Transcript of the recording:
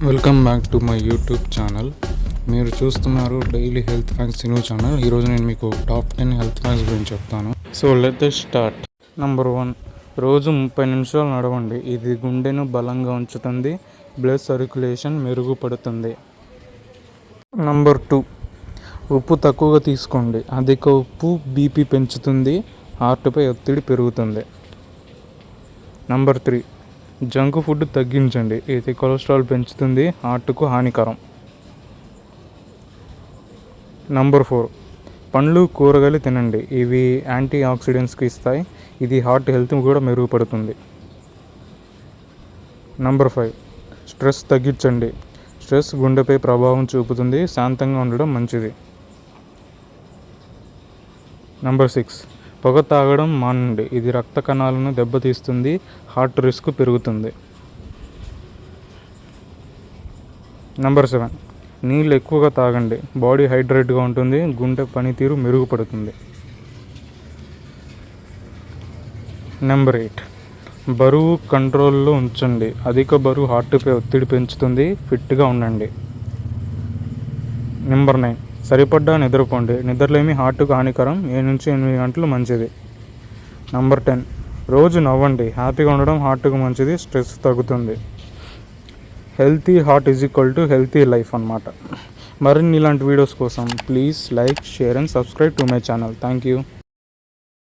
Welcome back to my YouTube channel. మీరు చూస్తున్నారు daily health facts new channel. ఈరోజు నేను మీకు టాప్ 10 హెల్త్ ఫ్యాక్ట్స్ గురించి చెప్తాను. So let us start. Number 1, రోజు 30 నిమిషాలు నడవండి. ఇది గుండెను బలంగా ఉంచుతుంది, బ్లడ్ సర్క్యులేషన్ మెరుగుపడుతుంది. నంబర్ 2, ఉప్పు తక్కువగా తీసుకోండి. అధిక ఉప్పు బీపీ పెంచుతుంది, హార్ట్పై ఒత్తిడి పెరుగుతుంది. నంబర్ 3, జంక్ ఫుడ్ తగ్గించండి. ఇది కొలెస్ట్రాల్ పెంచుతుంది, హార్ట్కు హానికరం. నంబర్ 4, పండ్లు కూరగాయలు తినండి. ఇవి యాంటీ ఆక్సిడెంట్స్కి ఇస్తాయి, ఇది హార్ట్ హెల్త్ కూడా మెరుగుపడుతుంది. నంబర్ 5, స్ట్రెస్ తగ్గించండి. స్ట్రెస్ గుండెపై ప్రభావం చూపుతుంది, శాంతంగా ఉండడం మంచిది. నంబర్ 6, పొగ తాగడం మానండి. ఇది రక్త కణాలను దెబ్బతీస్తుంది, హార్ట్ రిస్క్ పెరుగుతుంది. నంబర్ 7, నీళ్ళు ఎక్కువగా తాగండి. బాడీ హైడ్రేట్గా ఉంటుంది, గుండె పనితీరు మెరుగుపడుతుంది. నెంబర్ 8, బరువు కంట్రోల్లో ఉంచండి. అధిక బరువు హార్ట్పై ఒత్తిడి పెంచుతుంది, ఫిట్గా ఉండండి. నెంబర్ 9, సరిపడ్డా నిద్రపోండి. నిద్రలేమి హార్ట్కు హానికరం, 7 నుంచి 8 గంటలు మంచిది. నంబర్ 10, రోజు నవ్వండి. హ్యాపీగా ఉండడం హార్ట్కు మంచిది, స్ట్రెస్ తగ్గుతుంది. Healthy heart is equal to healthy life అన్నమాట. మరిన్ని ఇలాంటి వీడియోస్ కోసం please like, share and subscribe to my channel. Thank you.